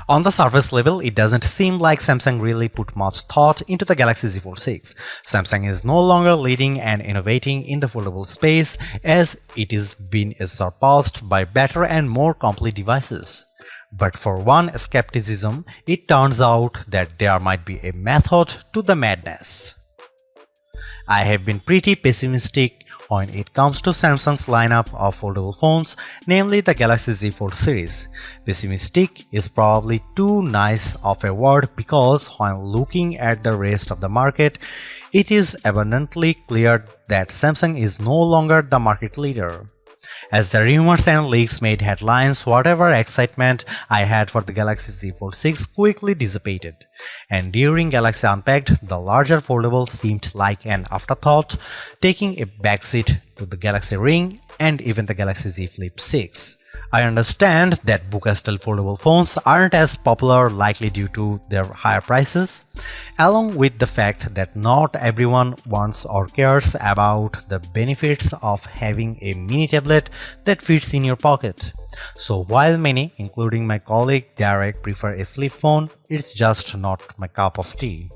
On the surface level, it doesn't seem like Samsung really put much thought into the Galaxy Z Fold 6. Samsung is no longer leading and innovating in the foldable space, as it is being surpassed by better and more complete devices. But for one skepticism, it turns out that there might be a method to the madness. I have been pretty pessimistic when it comes to Samsung's lineup of foldable phones, namely the Galaxy Z Fold series. Pessimistic is probably too nice of a word because when looking at the rest of the market, it is abundantly clear that Samsung is no longer the market leader. As the rumors and leaks made headlines, whatever excitement I had for the Galaxy Z Fold 6 quickly dissipated, and during Galaxy Unpacked, the larger foldable seemed like an afterthought, taking a backseat to the Galaxy Ring and even the Galaxy Z Flip 6. I understand that Buca-style foldable phones aren't as popular, likely due to their higher prices, along with the fact that not everyone wants or cares about the benefits of having a mini tablet that fits in your pocket. So while many, including my colleague Derek, prefer a flip phone, it's just not my cup of tea.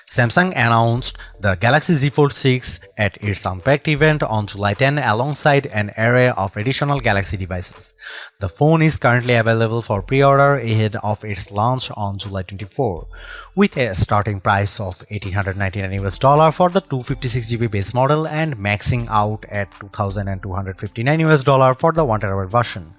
Samsung announced the Galaxy Z Fold 6 at its Unpacked event on July 10 alongside an array of additional Galaxy devices. The phone is currently available for pre-order ahead of its launch on July 24, with a starting price of $1,899 for the 256GB base model and maxing out at $2,259 for the 1TB version.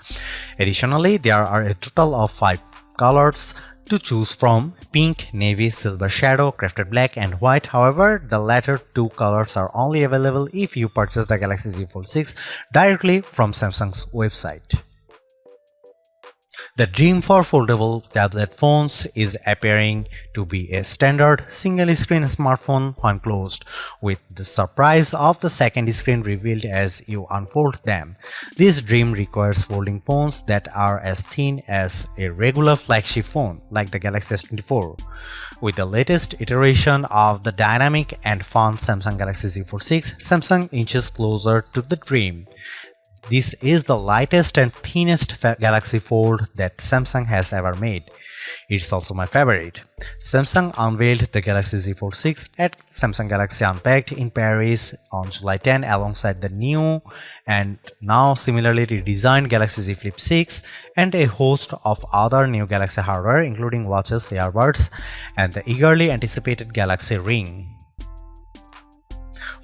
Additionally, there are a total of 5 colors to choose from: pink, navy, silver shadow, crafted black, and white. However, the latter two colors are only available if you purchase the Galaxy Z Fold 6 directly from Samsung's website. The dream for foldable tablet phones is appearing to be a standard single-screen smartphone when closed, with the surprise of the second screen revealed as you unfold them. This dream requires folding phones that are as thin as a regular flagship phone, like the Galaxy S24. With the latest iteration of the dynamic and fun Samsung Galaxy Z Fold 6, Samsung inches closer to the dream. This is the lightest and thinnest Galaxy Fold that Samsung has ever made. It's also my favorite. Samsung unveiled the Galaxy Z Fold 6 at Samsung Galaxy Unpacked in Paris on July 10 alongside the new and now similarly redesigned Galaxy Z Flip 6 and a host of other new Galaxy hardware including watches, earbuds, and the eagerly anticipated Galaxy Ring.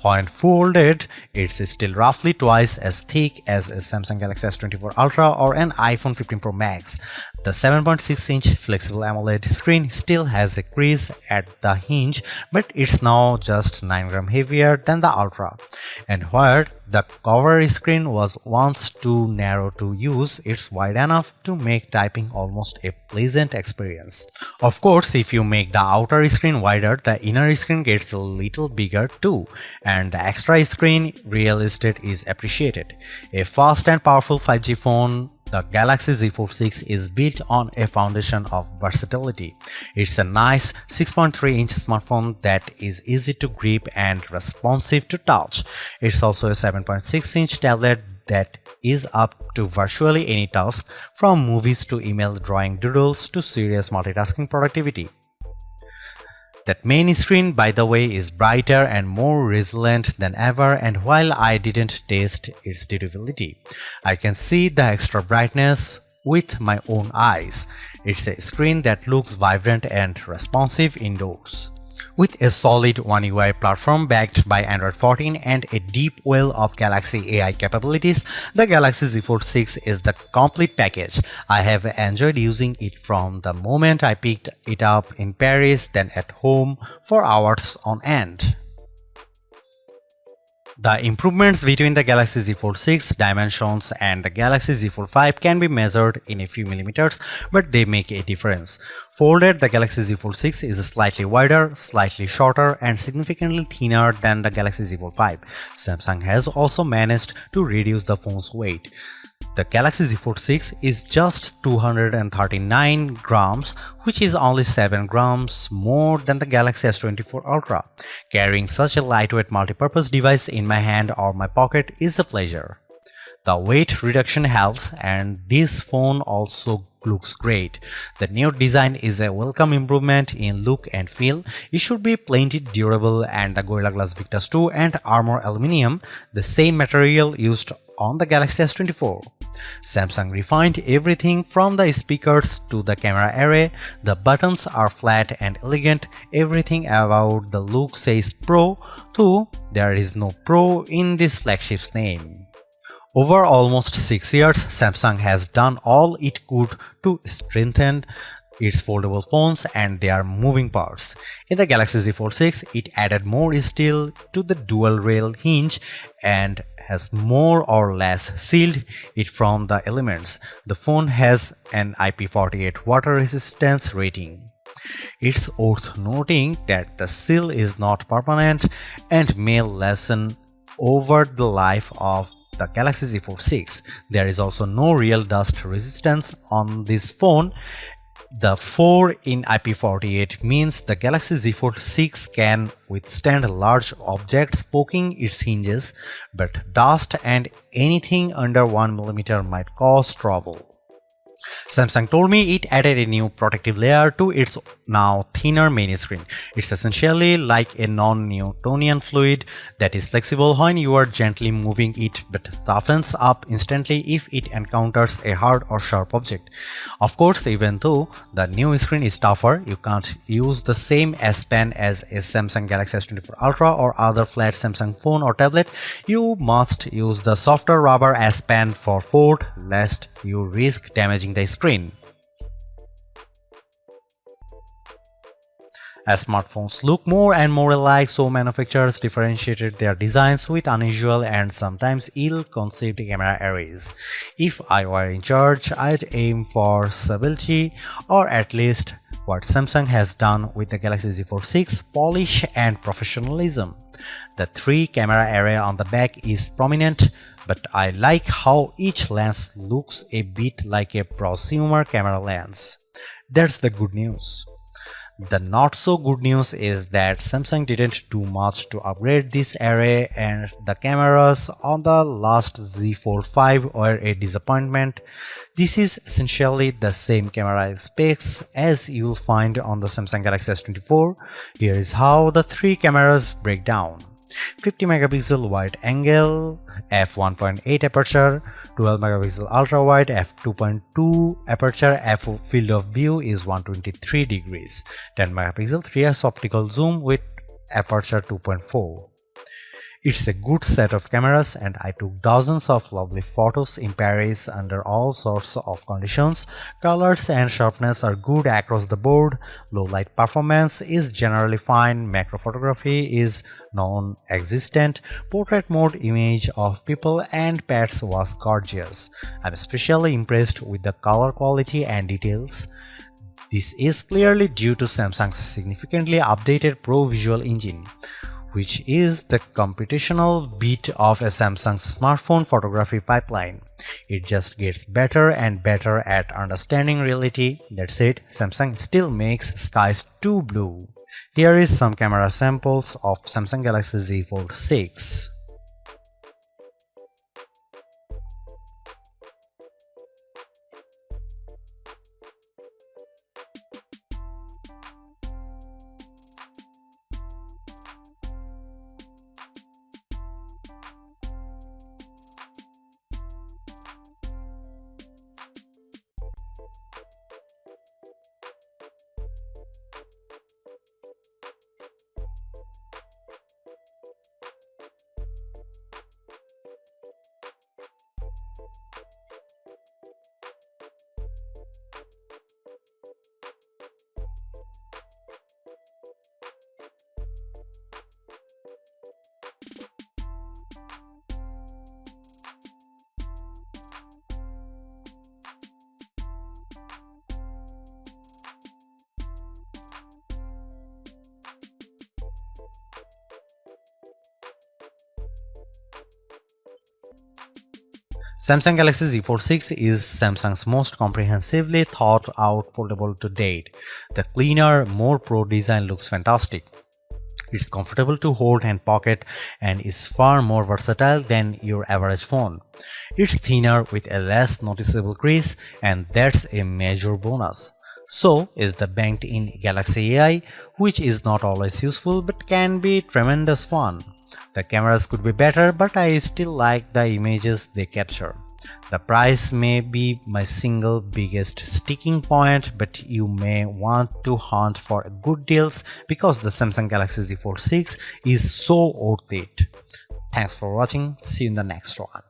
When folded, it's still roughly twice as thick as a Samsung Galaxy S24 Ultra or an iPhone 15 Pro Max. The 7.6-inch flexible AMOLED screen still has a crease at the hinge, but it's now just 9 grams heavier than the Ultra. And where the cover screen was once too narrow to use, it's wide enough to make typing almost a pleasant experience. Of course, if you make the outer screen wider, the inner screen gets a little bigger too, and the extra screen real estate is appreciated. A fast and powerful 5G phone, the Galaxy Z Fold 6 is built on a foundation of versatility. It's a nice 6.3-inch smartphone that is easy to grip and responsive to touch. It's also a 7.6-inch tablet that is up to virtually any task, from movies to email, drawing doodles to serious multitasking productivity. That main screen, by the way, is brighter and more resilient than ever, and while I didn't test its durability, I can see the extra brightness with my own eyes. It's a screen that looks vibrant and responsive indoors. With a solid One UI platform backed by Android 14 and a deep well of Galaxy AI capabilities, the Galaxy Z Fold 6 is the complete package. I have enjoyed using it from the moment I picked it up in Paris, then at home for hours on end. The improvements between the Galaxy Z Fold 6 dimensions and the Galaxy Z Fold 5 can be measured in a few millimeters, but they make a difference. Folded, the Galaxy Z Fold 6 is slightly wider, slightly shorter, and significantly thinner than the Galaxy Z Fold 5. Samsung has also managed to reduce the phone's weight. The Galaxy Z Fold 6 is just 239 grams, which is only 7 grams more than the Galaxy S24 Ultra. Carrying such a lightweight multi-purpose device in my hand or my pocket is a pleasure. The weight reduction helps, and this phone also looks great. The new design is a welcome improvement in look and feel. It should be plenty durable, and the Gorilla Glass Victus 2 and Armor Aluminium, the same material used on the Galaxy S24. Samsung refined everything from the speakers to the camera array. The buttons are flat and elegant. Everything about the look says Pro, though there is no Pro in this flagship's name. Over almost 6 years, Samsung has done all it could to strengthen its foldable phones and their moving parts. In the Galaxy Z Fold 6, it added more steel to the dual rail hinge and has more or less sealed it from the elements. The phone has an IP48 water resistance rating. It's worth noting that the seal is not permanent and may lessen over the life of the Galaxy Z Fold 6. There is also no real dust resistance on this phone. The 4 in IP48 means the Galaxy Z Fold 6 can withstand large objects poking its hinges, but dust and anything under 1mm might cause trouble. Samsung told me it added a new protective layer to its now thinner main screen. It's essentially like a non-Newtonian fluid that is flexible when you are gently moving it but toughens up instantly if it encounters a hard or sharp object. Of course, even though the new screen is tougher, you can't use the same S Pen as a Samsung Galaxy S24 Ultra or other flat Samsung phone or tablet. You must use the softer rubber S Pen for Fold, lest you risk damaging the screen. As smartphones look more and more alike, so manufacturers differentiated their designs with unusual and sometimes ill-conceived camera arrays. If I were in charge, I'd aim for stability, or at least what Samsung has done with the Galaxy Z Fold 6, polish and professionalism. The 3-camera array on the back is prominent, but I like how each lens looks a bit like a prosumer camera lens. That's the good news. The not so good news is that Samsung didn't do much to upgrade this array, and the cameras on the last Z Fold 5 were a disappointment. This is essentially the same camera specs as you'll find on the Samsung Galaxy S24. Here is how the 3 cameras break down. 50 megapixel wide angle, f1.8 aperture, 12 megapixel ultra wide, f2.2 aperture, field of view is 123 degrees, 10 megapixel 3x optical zoom with aperture 2.4. It's a good set of cameras, and I took dozens of lovely photos in Paris under all sorts of conditions. Colors and sharpness are good across the board. Low light performance is generally fine. Macro photography is non-existent. Portrait mode image of people and pets was gorgeous. I'm especially impressed with the color quality and details. This is clearly due to Samsung's significantly updated Pro Visual Engine, which is the computational bit of a Samsung's smartphone photography pipeline. It just gets better and better at understanding reality. That said, Samsung still makes skies too blue. Here is some camera samples of Samsung Galaxy Z Fold 6. Samsung Galaxy Z Fold 6 is Samsung's most comprehensively thought out foldable to date. The cleaner, more pro design looks fantastic. It's comfortable to hold and pocket and is far more versatile than your average phone. It's thinner with a less noticeable crease, and that's a major bonus. So is the banked-in Galaxy AI, which is not always useful but can be tremendous fun. The cameras could be better, but I still like the images they capture. The price may be my single biggest sticking point, but you may want to hunt for good deals because the Samsung Galaxy Z Fold 6 is so worth it. Thanks for watching. See you in the next one.